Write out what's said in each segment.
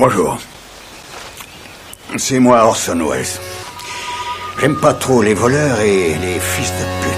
Bonjour. C'est moi Orson Welles. J'aime pas trop les voleurs et les fils de pute.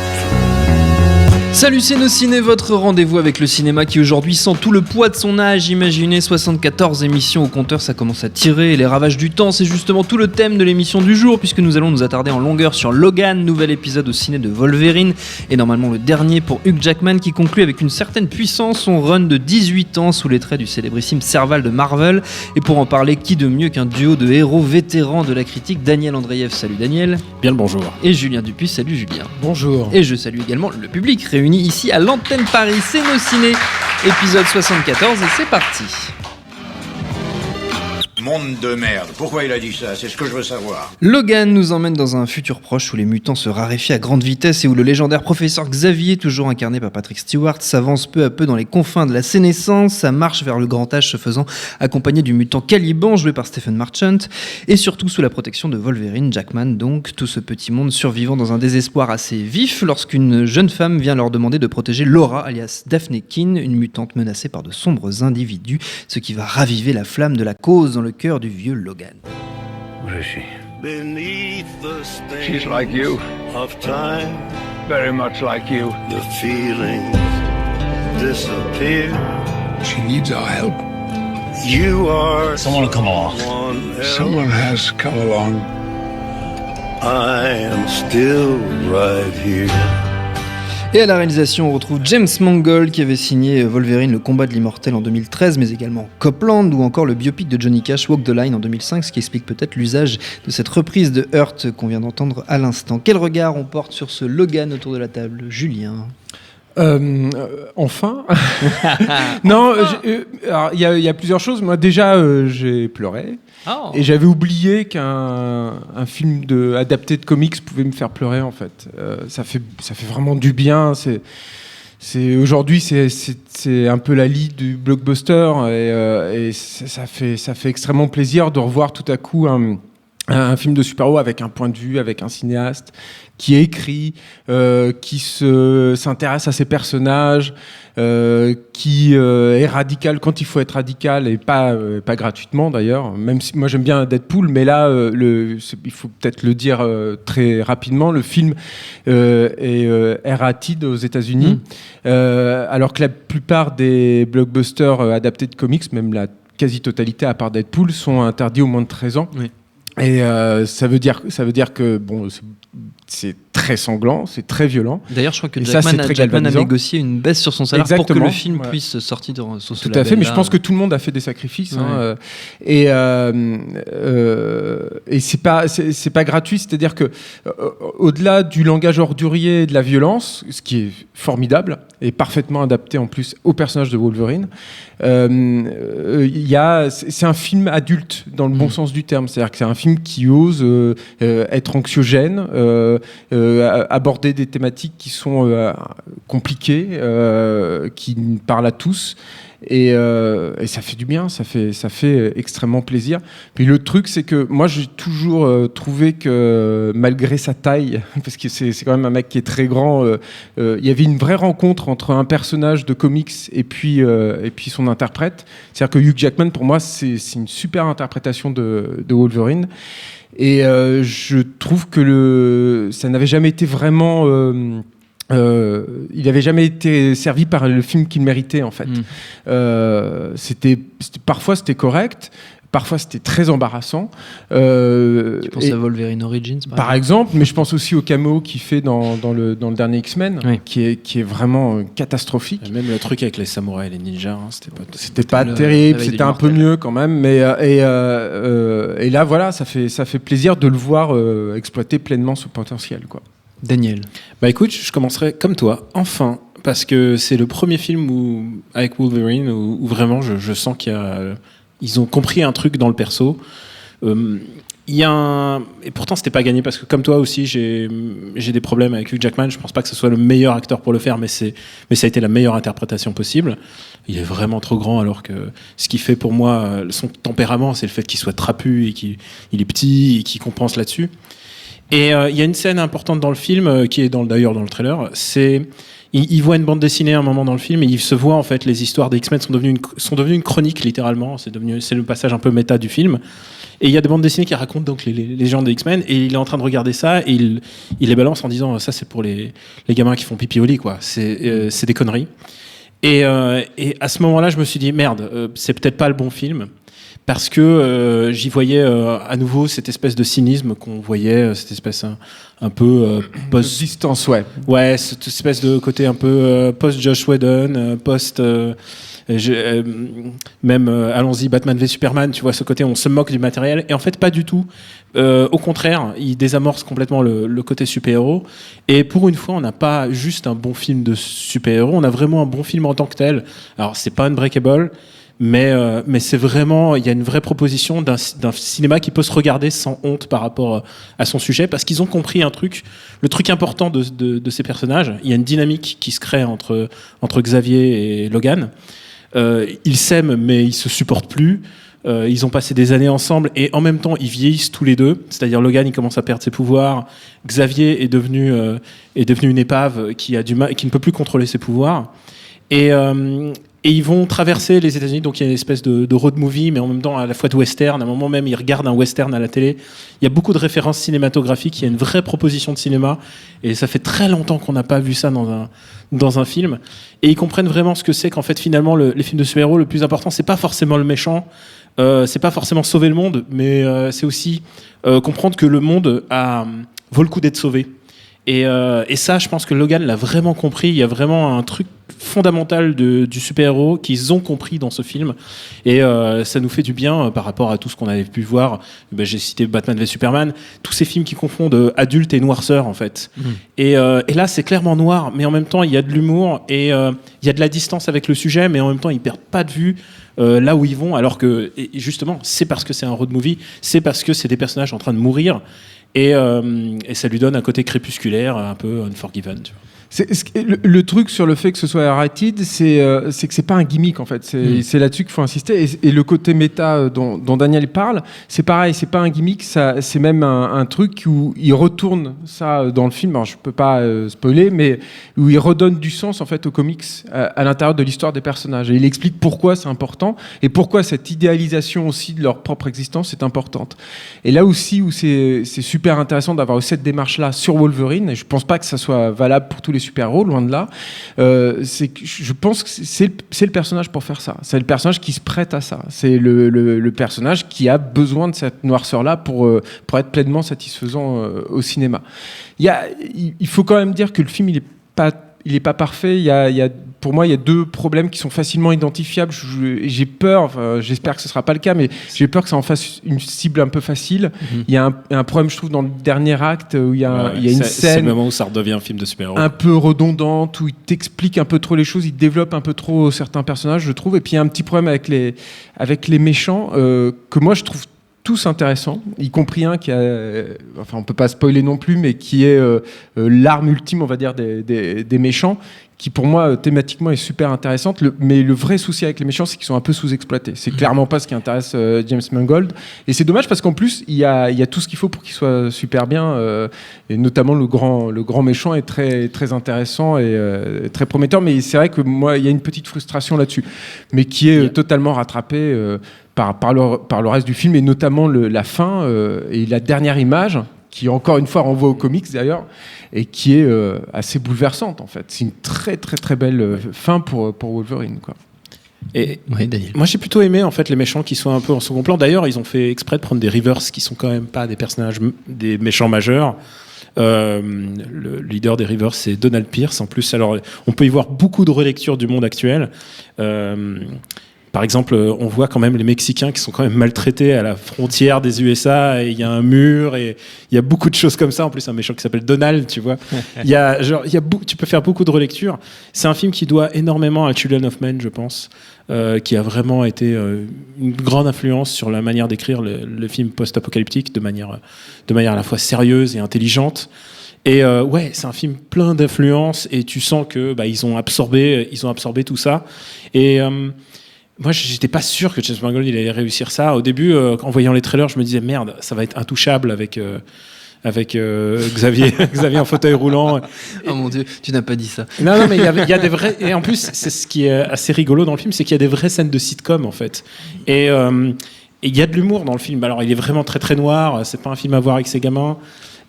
Salut, c'est Nos Ciné, votre rendez-vous avec le cinéma qui aujourd'hui sent tout le poids de son âge. Imaginez 74 émissions au compteur, ça commence à tirer. Et les ravages du temps, c'est justement tout le thème de l'émission du jour, puisque nous allons nous attarder en longueur sur Logan, nouvel épisode au ciné de Wolverine, et normalement le dernier pour Hugh Jackman, qui conclut avec une certaine puissance son run de 18 ans sous les traits du célébrissime Serval de Marvel. Et pour en parler, qui de mieux qu'un duo de héros vétérans de la critique, Daniel Andreev, salut Daniel. Bien le bonjour. Et Julien Dupuis, salut Julien. Bonjour. Et je salue également le public réuni ici à l'antenne Paris, c'est Nos Ciné, épisode 74, et c'est parti. Monde de merde. Pourquoi il a dit ça? C'est ce que je veux savoir. Logan nous emmène dans un futur proche où les mutants se raréfient à grande vitesse et où le légendaire professeur Xavier, toujours incarné par Patrick Stewart, s'avance peu à peu dans les confins de la sénescence. Sa marche vers le grand âge se faisant accompagné du mutant Caliban, joué par Stephen Merchant, et surtout sous la protection de Wolverine, Jackman donc, tout ce petit monde survivant dans un désespoir assez vif lorsqu'une jeune femme vient leur demander de protéger Laura, alias Daphne Keane, une mutante menacée par de sombres individus, ce qui va raviver la flamme de la cause dans le cœur du vieux Logan. Où je suis? She's like you. Of time, Very much like you. the feelings disappear. She needs our help. You are Someone come along. someone else. Someone has come along. I am still right here. Et à la réalisation, on retrouve James Mangold qui avait signé Wolverine, le combat de l'immortel en 2013, mais également Copland ou encore le biopic de Johnny Cash, Walk the Line en 2005, ce qui explique peut-être l'usage de cette reprise de Hurt qu'on vient d'entendre à l'instant. Quel regard on porte sur ce Logan autour de la table, Julien? Enfin. Non, alors, il y a plusieurs choses. Moi, déjà, j'ai pleuré. Oh. Et j'avais oublié qu'un film adapté de comics pouvait me faire pleurer, en fait. Ça fait vraiment du bien. Aujourd'hui, c'est un peu la lie du blockbuster. Et ça fait extrêmement plaisir de revoir tout à coup un film de super-héros avec un point de vue, avec un cinéaste qui écrit, qui s'intéresse à ses personnages, qui est radical quand il faut être radical et pas gratuitement d'ailleurs. Même si moi j'aime bien Deadpool, mais là il faut peut-être le dire très rapidement. Le film est R-rated aux États-Unis, alors que la plupart des blockbusters adaptés de comics, même la quasi-totalité à part Deadpool, sont interdits aux moins de 13 ans. Oui. Et ça veut dire que bon, c'est très sanglant, c'est très violent. D'ailleurs, je crois que Et ça, c'est très Jackman a galvanisant. négocié une baisse sur son salaire pour que Exactement. le film Ouais. puisse sortir sur ce Tout à fait, mais je label-là. pense que tout le monde a fait des sacrifices. Ouais. Hein, et c'est pas gratuit, c'est-à-dire que au-delà du langage ordurier et de la violence, ce qui est formidable et parfaitement adapté en plus au personnage de Wolverine, c'est un film adulte dans le bon sens du terme, c'est-à-dire que c'est un film qui ose être anxiogène, aborder des thématiques qui sont compliquées, qui parlent à tous. Et ça fait du bien, ça fait extrêmement plaisir. Puis le truc, c'est que moi, j'ai toujours trouvé que malgré sa taille, parce que c'est quand même un mec qui est très grand, il y avait une vraie rencontre entre un personnage de comics et puis son interprète. C'est-à-dire que Hugh Jackman, pour moi, c'est une super interprétation de Wolverine. Et je trouve que ça n'avait jamais été vraiment... il n'avait jamais été servi par le film qu'il méritait en fait. Parfois c'était correct, parfois c'était très embarrassant. Tu penses à Wolverine Origins par exemple, mais je pense aussi au caméo qu'il fait dans le dernier X-Men, Oui. qui est vraiment catastrophique. Même le truc avec les samouraïs et les ninjas, hein, C'était pas le- terrible, avec c'était un peu l'immortel. mieux quand même, mais et là voilà, ça fait plaisir de le voir exploiter pleinement son potentiel, quoi. Daniel. Bah écoute, je commencerai comme toi, enfin, parce que c'est le premier film avec Wolverine où vraiment je sens ils ont compris un truc dans le perso. Et pourtant c'était pas gagné parce que comme toi aussi j'ai des problèmes avec Hugh Jackman. Je pense pas que ce soit le meilleur acteur pour le faire, mais ça a été la meilleure interprétation possible. Il est vraiment trop grand, alors que ce qui fait pour moi son tempérament, c'est le fait qu'il soit trapu et qu'il est petit et qu'il compense là-dessus. Et il y a une scène importante dans le film qui est d'ailleurs dans le trailer. il voit une bande dessinée à un moment dans le film et il se voit en fait les histoires des X-Men sont devenues une chronique littéralement. C'est le passage un peu méta du film. Et il y a des bandes dessinées qui racontent donc les légendes des X-Men et il est en train de regarder ça et il les balance en disant ça c'est pour les gamins qui font pipi au lit quoi. C'est des conneries. Et à ce moment-là je me suis dit merde, c'est peut-être pas le bon film. Parce que j'y voyais à nouveau cette espèce de cynisme qu'on voyait, cette espèce un peu post distance, ouais. Ouais, cette espèce de côté un peu post Joss Whedon, post même allons-y Batman v Superman, tu vois ce côté on se moque du matériel et en fait pas du tout. Au contraire, il désamorce complètement le côté super-héros et pour une fois on n'a pas juste un bon film de super-héros, on a vraiment un bon film en tant que tel. Alors c'est pas Unbreakable. Mais c'est vraiment, il y a une vraie proposition d'un cinéma qui peut se regarder sans honte par rapport à son sujet, parce qu'ils ont compris un truc, le truc important de ces personnages. Il y a une dynamique qui se crée entre Xavier et Logan. Ils s'aiment, mais ils se supportent plus. Ils ont passé des années ensemble et en même temps ils vieillissent tous les deux. C'est-à-dire Logan il commence à perdre ses pouvoirs, Xavier est devenu une épave qui ne peut plus contrôler ses pouvoirs. Et ils vont traverser les États-Unis, donc il y a une espèce de road movie, mais en même temps à la fois de western. À un moment même, ils regardent un western à la télé. Il y a beaucoup de références cinématographiques. Il y a une vraie proposition de cinéma, et ça fait très longtemps qu'on n'a pas vu ça dans un film. Et ils comprennent vraiment ce que c'est qu'en fait finalement les films de super-héros, le plus important, c'est pas forcément le méchant, c'est pas forcément sauver le monde, mais c'est aussi comprendre que le monde vaut le coup d'être sauvé. Et ça, je pense que Logan l'a vraiment compris. Il y a vraiment un truc fondamental du super-héros qu'ils ont compris dans ce film. Et ça nous fait du bien par rapport à tout ce qu'on avait pu voir. J'ai cité Batman v Superman. Tous ces films qui confondent adulte et noirceur, en fait. Et là, c'est clairement noir, mais en même temps, il y a de l'humour et il y a de la distance avec le sujet, mais en même temps, ils perdent pas de vue là où ils vont. Alors que, justement, c'est parce que c'est un road movie, c'est parce que c'est des personnages en train de mourir. Et ça lui donne un côté crépusculaire, un peu Unforgiven. Tu vois. Le truc sur le fait que ce soit R-rated, c'est que c'est pas un gimmick en fait. C'est là-dessus qu'il faut insister. Et le côté méta dont Daniel parle, c'est pareil, c'est pas un gimmick, c'est même un truc où il retourne ça dans le film. Alors je peux pas spoiler, mais où il redonne du sens en fait aux comics à l'intérieur de l'histoire des personnages. Et il explique pourquoi c'est important et pourquoi cette idéalisation aussi de leur propre existence est importante. Et là aussi où c'est super intéressant d'avoir cette démarche-là sur Wolverine. Et je pense pas que ça soit valable pour tous les super-héros, loin de là. C'est que je pense que c'est le personnage pour faire ça. C'est le personnage qui se prête à ça. C'est le personnage qui a besoin de cette noirceur-là pour être pleinement satisfaisant au cinéma. Il faut quand même dire que le film, il est pas parfait. Pour moi, il y a deux problèmes qui sont facilement identifiables. J'ai peur, j'espère que ce ne sera pas le cas, mais j'ai peur que ça en fasse une cible un peu facile. Il y a un problème, je trouve, dans le dernier acte, où il y a une scène... C'est le moment où ça redevient un film de super-héros. Un peu redondante, où il t'explique un peu trop les choses, il développe un peu trop certains personnages, je trouve. Et puis, il y a un petit problème avec les méchants, que moi, je trouve tous intéressants, y compris un qui a, enfin on peut pas spoiler non plus, mais qui est l'arme ultime, on va dire, des méchants, qui pour moi thématiquement est super intéressante. Mais le vrai souci avec les méchants, c'est qu'ils sont un peu sous-exploités. C'est clairement pas ce qui intéresse James Mangold. Et c'est dommage parce qu'en plus il y a tout ce qu'il faut pour qu'il soit super bien. Et notamment le grand méchant est très très intéressant et très prometteur. Mais c'est vrai que moi il y a une petite frustration là-dessus, mais qui est totalement rattrapée par le reste du film, et notamment la fin et la dernière image, qui encore une fois renvoie aux comics d'ailleurs, et qui est assez bouleversante en fait. C'est une très très très belle fin pour Wolverine, quoi. Et ouais, Daniel. Moi j'ai plutôt aimé en fait les méchants qui sont un peu en second plan. D'ailleurs ils ont fait exprès de prendre des Rivers qui sont quand même pas des personnages, des méchants majeurs. Le leader des Rivers, c'est Donald Pierce en plus. Alors on peut y voir beaucoup de relectures du monde actuel. Par exemple, on voit quand même les Mexicains qui sont quand même maltraités à la frontière des USA, et il y a un mur, et il y a beaucoup de choses comme ça. En plus, un méchant qui s'appelle Donald, tu vois. Tu peux faire beaucoup de relectures. C'est un film qui doit énormément à Children of Men, je pense, qui a vraiment été une grande influence sur la manière d'écrire le film post-apocalyptique de manière à la fois sérieuse et intelligente. Et ouais, c'est un film plein d'influences, et tu sens que ils ont absorbé tout ça. Et moi, j'étais pas sûr que James Mangold il allait réussir ça. Au début, en voyant les trailers, je me disais merde, ça va être intouchable avec avec Xavier en fauteuil roulant. Oh mon Dieu, tu n'as pas dit ça. Non, mais il y a des vrais. Et en plus, c'est ce qui est assez rigolo dans le film, c'est qu'il y a des vraies scènes de sitcom en fait. Et il y a de l'humour dans le film. Alors, il est vraiment très très noir. C'est pas un film à voir avec ses gamins.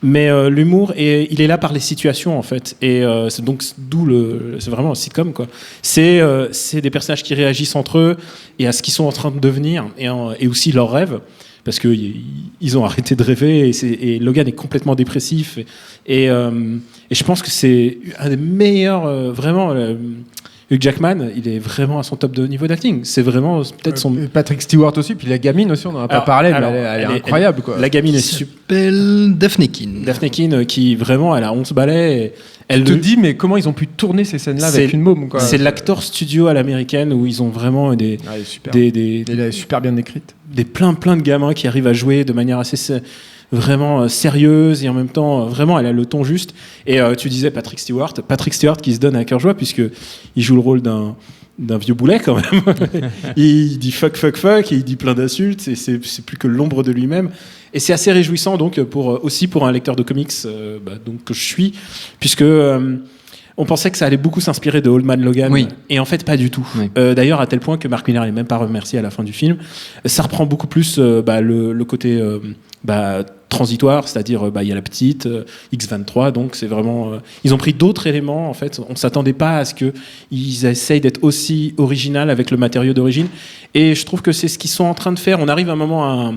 Mais l'humour, il est là par les situations en fait, et c'est donc c'est vraiment un sitcom quoi. C'est des personnages qui réagissent entre eux et à ce qu'ils sont en train de devenir, et aussi leurs rêves, parce que ils ont arrêté de rêver, et Logan est complètement dépressif, et je pense que c'est un des meilleurs vraiment. Hugh Jackman, il est vraiment à son top de niveau d'acting. C'est vraiment peut-être son. Patrick Stewart aussi, puis la gamine aussi, on n'en a pas parlé, mais elle est incroyable quoi. La gamine Elle s'appelle Daphne Keane. Daphne Keane, qui vraiment, elle a 11 balais. Et elle te dis, mais comment ils ont pu tourner ces scènes-là avec une môme quoi. C'est l'acteur studio à l'américaine où ils ont vraiment elle est super bien écrite. Plein de gamins qui arrivent à jouer de manière assez vraiment sérieuse, et en même temps vraiment elle a le ton juste. Et tu disais Patrick Stewart qui se donne à cœur joie, puisque il joue le rôle d'un vieux boulet quand même. Il dit fuck et il dit plein d'insultes, et c'est plus que l'ombre de lui-même, et c'est assez réjouissant donc pour un lecteur de comics donc que je suis, puisque on pensait que ça allait beaucoup s'inspirer de Old Man Logan, oui. Et en fait pas du tout. Oui. D'ailleurs, à tel point que Mark Millar n'est même pas remercié à la fin du film. Ça reprend beaucoup plus le côté transitoire, c'est-à-dire il y a la petite X-23, donc c'est vraiment ils ont pris d'autres éléments en fait. On s'attendait pas à ce que ils essayent d'être aussi original avec le matériau d'origine, et je trouve que c'est ce qu'ils sont en train de faire. On arrive à un moment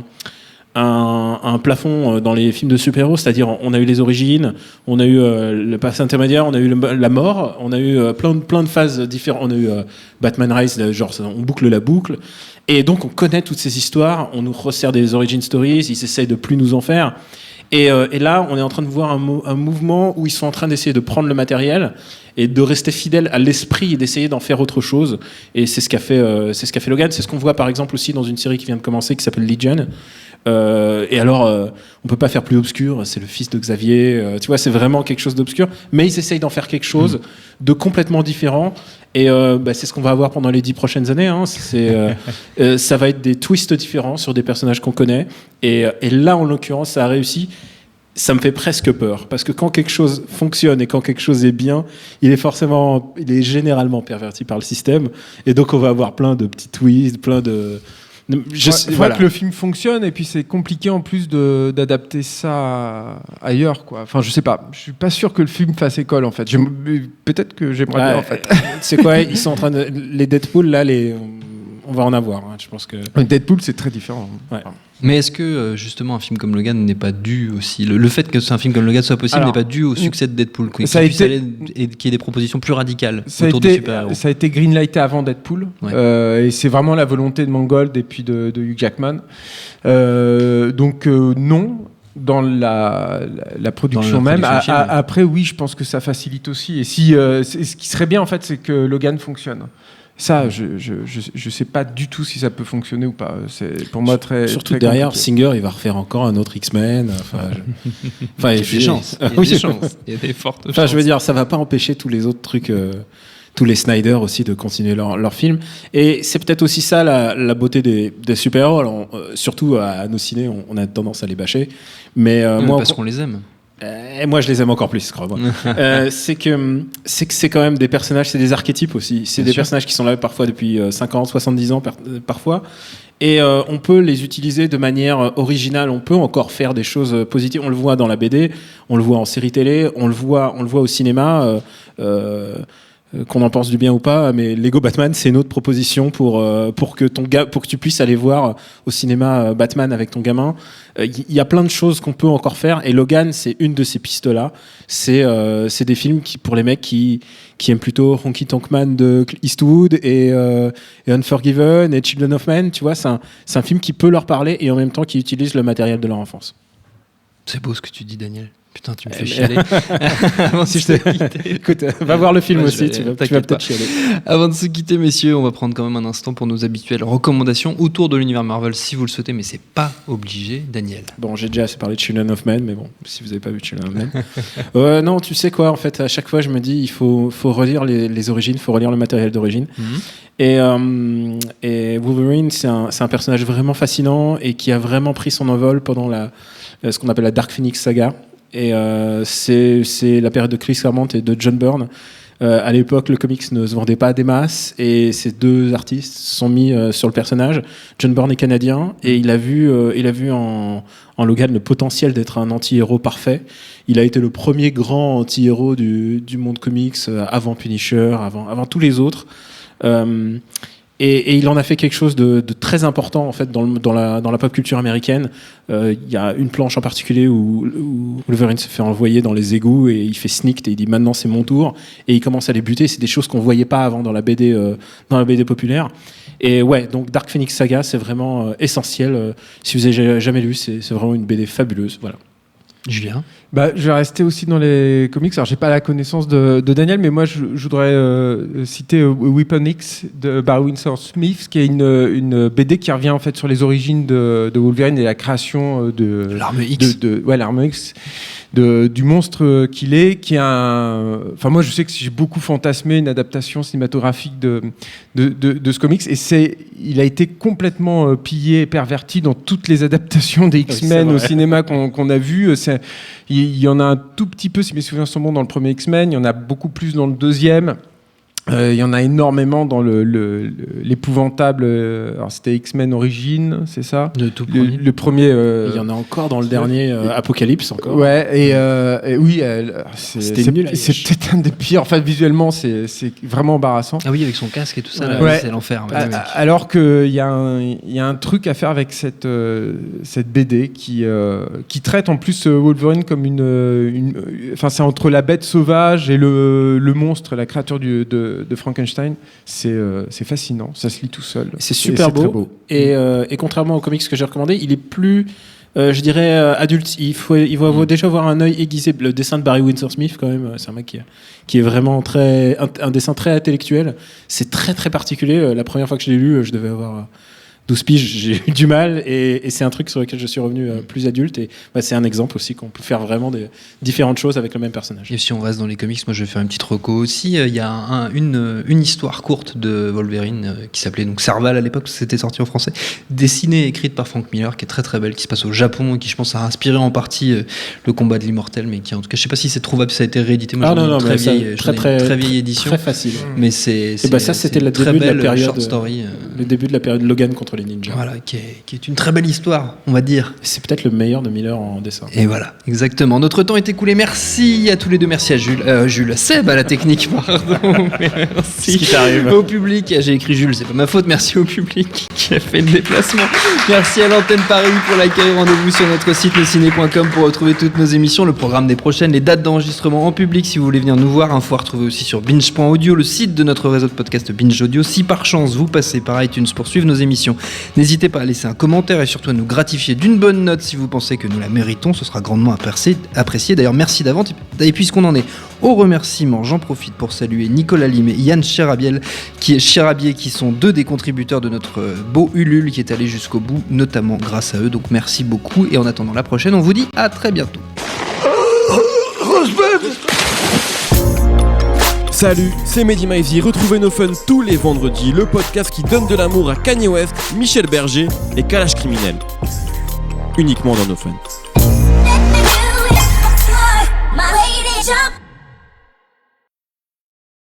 à un plafond dans les films de super-héros, c'est-à-dire on a eu les origines, on a eu le passé intermédiaire, on a eu la mort, on a eu plein de phases différentes, on a eu Batman Rise, genre on boucle la boucle, et donc on connaît toutes ces histoires, on nous resserre des origin stories, ils essayent de plus nous en faire, et là on est en train de voir un mouvement où ils sont en train d'essayer de prendre le matériel et de rester fidèles à l'esprit et d'essayer d'en faire autre chose, et c'est ce qu'a fait Logan. C'est ce qu'on voit par exemple aussi dans une série qui vient de commencer qui s'appelle Legion. Et alors, on peut pas faire plus obscur. C'est le fils de Xavier. Tu vois, c'est vraiment quelque chose d'obscur. Mais ils essayent d'en faire quelque chose de complètement différent. Et c'est ce qu'on va avoir pendant les 10 prochaines années. Hein. Ça va être des twists différents sur des personnages qu'on connaît. Et là, en l'occurrence, ça a réussi. Ça me fait presque peur, parce que quand quelque chose fonctionne et quand quelque chose est bien, il est généralement perverti par le système. Et donc, on va avoir plein de petits twists, plein de. Il faut que le film fonctionne, et puis c'est compliqué en plus d'adapter ça ailleurs quoi. Enfin je sais pas, je suis pas sûr que le film fasse école en fait. Peut-être que j'aimerais bien en fait. C'est quoi, ils sont en train de les Deadpool là, on va en avoir. Hein, je pense que Deadpool c'est très différent. Ouais. Mais est-ce que justement un film comme Logan n'est pas dû aussi, le fait que un film comme Logan soit possible n'est pas dû au succès de Deadpool, et qu'il y ait des propositions plus radicales autour du super-héros? Ça a été greenlighté avant Deadpool, et c'est vraiment la volonté de Mangold et puis de Hugh Jackman. Donc non, dans la production même. Après oui, je pense que ça facilite aussi. Et ce qui serait bien en fait, c'est que Logan fonctionne. Ça, je sais pas du tout si ça peut fonctionner ou pas. C'est pour moi très surtout très derrière compliqué. Singer, il va refaire encore un autre X-Men. Il y a des chances. Il y a des fortes chances. Je veux dire, ça va pas empêcher tous les autres trucs, tous les Snyder aussi, de continuer leur film. Et c'est peut-être aussi ça la beauté des super-héros. Alors, surtout à nos ciné, on a tendance à les bâcher. Mais moi, parce qu'on les aime. Et moi, je les aime encore plus, crois-moi. C'est que c'est quand même des personnages, c'est des archétypes aussi. C'est des personnages qui sont là parfois depuis 50, 70 ans parfois. Et on peut les utiliser de manière originale. On peut encore faire des choses positives. On le voit dans la BD, on le voit en série télé, on le voit au cinéma. Qu'on en pense du bien ou pas, mais Lego Batman, c'est une autre proposition pour que tu puisses aller voir au cinéma Batman avec ton gamin. Il y a plein de choses qu'on peut encore faire, et Logan, c'est une de ces pistes-là. C'est des films pour les mecs qui aiment plutôt Honky Tonk Man de Eastwood et Unforgiven et Children of Men. Tu vois, c'est un film qui peut leur parler, et en même temps qui utilise le matériel de leur enfance. C'est beau ce que tu dis, Daniel. Putain, tu me fais chialer. Avant si je te quitter. Écoute, va voir le film aussi, tu vas peut-être chialer. Avant de se quitter, messieurs, on va prendre quand même un instant pour nos habituelles recommandations autour de l'univers Marvel, si vous le souhaitez, mais c'est pas obligé. Daniel. Bon, j'ai déjà assez parlé de Children of Men, mais bon, si vous n'avez pas vu Children of Men. Non, tu sais quoi, en fait, à chaque fois, je me dis, il faut relire les origines, il faut relire le matériel d'origine. Mm-hmm. Et Wolverine, c'est un personnage vraiment fascinant et qui a vraiment pris son envol pendant ce qu'on appelle la Dark Phoenix Saga. Et c'est la période de Chris Claremont et de John Byrne. À l'époque, le comics ne se vendait pas à des masses et ces deux artistes se sont mis sur le personnage. John Byrne est canadien et il a vu en Logan le potentiel d'être un anti-héros parfait. Il a été le premier grand anti-héros du monde comics avant Punisher, avant tous les autres. Et il en a fait quelque chose de très important en fait dans la pop culture américaine. Il y a une planche en particulier où Wolverine se fait envoyer dans les égouts et il fait sneak et il dit maintenant c'est mon tour et il commence à les buter. C'est des choses qu'on voyait pas avant dans la BD populaire. Et ouais, donc Dark Phoenix Saga c'est vraiment essentiel. Si vous avez jamais lu, c'est vraiment une BD fabuleuse. Voilà. Julien. Je vais rester aussi dans les comics. Alors, j'ai pas la connaissance de Daniel, mais moi, je voudrais citer Weapon X de Barry Windsor Smith, qui est une BD qui revient en fait sur les origines de Wolverine et la création de l'arme X. L'arme X. Du monstre qu'il est, qui est un... Enfin, moi, je sais que j'ai beaucoup fantasmé une adaptation cinématographique de ce comics, et il a été complètement pillé et perverti dans toutes les adaptations des X-Men au cinéma qu'on a vues. Il y en a un tout petit peu, si mes souvenirs sont bons, dans le premier X-Men, il y en a beaucoup plus dans le deuxième. Il y en a énormément dans l'épouvantable. Alors c'était X-Men Origins, c'est ça ? Le premier. Il y en a encore dans le dernier Apocalypse encore. Ouais, et oui, c'était nul. C'est peut-être un des pires. Enfin, visuellement, c'est vraiment embarrassant. Ah oui, avec son casque et tout ça, là, ouais. C'est l'enfer. Alors qu'il y a un truc à faire avec cette BD qui traite en plus Wolverine comme enfin, c'est entre la bête sauvage et le monstre, la créature de Frankenstein. C'est fascinant, ça se lit tout seul. C'est super beau. Et contrairement aux comics que j'ai recommandé, il est plus, je dirais, adulte. Il va déjà avoir un œil aiguisé. Le dessin de Barry Windsor Smith, quand même, c'est un mec qui est vraiment un dessin très intellectuel. C'est très très particulier. La première fois que je l'ai lu, je devais avoir 12 piges, j'ai eu du mal et c'est un truc sur lequel je suis revenu plus adulte et c'est un exemple aussi qu'on peut faire vraiment des différentes choses avec le même personnage. Et si on reste dans les comics, moi je vais faire une petite reco aussi. Il y a une histoire courte de Wolverine qui s'appelait donc Serval à l'époque, c'était sorti en français, dessinée et écrite par Frank Miller, qui est très très belle, qui se passe au Japon et qui je pense a inspiré en partie le combat de l'immortel, mais qui en tout cas je sais pas si c'est trouvable, ça a été réédité. Moi très vieille édition, très facile. Mais c'est ça c'était le début de la période short story, le début de la période Logan contre les ninjas. Voilà, qui est une très belle histoire, on va dire. C'est peut-être le meilleur de Miller en dessin. Et voilà, exactement. Notre temps est écoulé. Merci à tous les deux. Merci à Seb à la technique, pardon. Merci. Ce qui t'arrive. Au public. J'ai écrit Jules, c'est pas ma faute. Merci au public qui a fait le déplacement. Merci à l'antenne Paris pour l'accueil. Rendez-vous sur notre site leciné.com pour retrouver toutes nos émissions, le programme des prochaines, les dates d'enregistrement en public si vous voulez venir nous voir. Info à retrouver aussi sur binge.audio, le site de notre réseau de podcast Binge Audio. Si par chance vous passez par iTunes pour suivre nos émissions, n'hésitez pas à laisser un commentaire et surtout à nous gratifier d'une bonne note si vous pensez que nous la méritons, ce sera grandement apprécié. D'ailleurs, merci d'avance. Et puisqu'on en est au remerciement, j'en profite pour saluer Nicolas Lim et Yann Chirabier qui sont deux des contributeurs de notre beau Ulule qui est allé jusqu'au bout, notamment grâce à eux. Donc merci beaucoup et en attendant la prochaine, on vous dit à très bientôt. Salut, c'est Mehdi Maizy. Retrouvez No Fun tous les vendredis, le podcast qui donne de l'amour à Kanye West, Michel Berger et Kalash Criminel. Uniquement dans No Fun.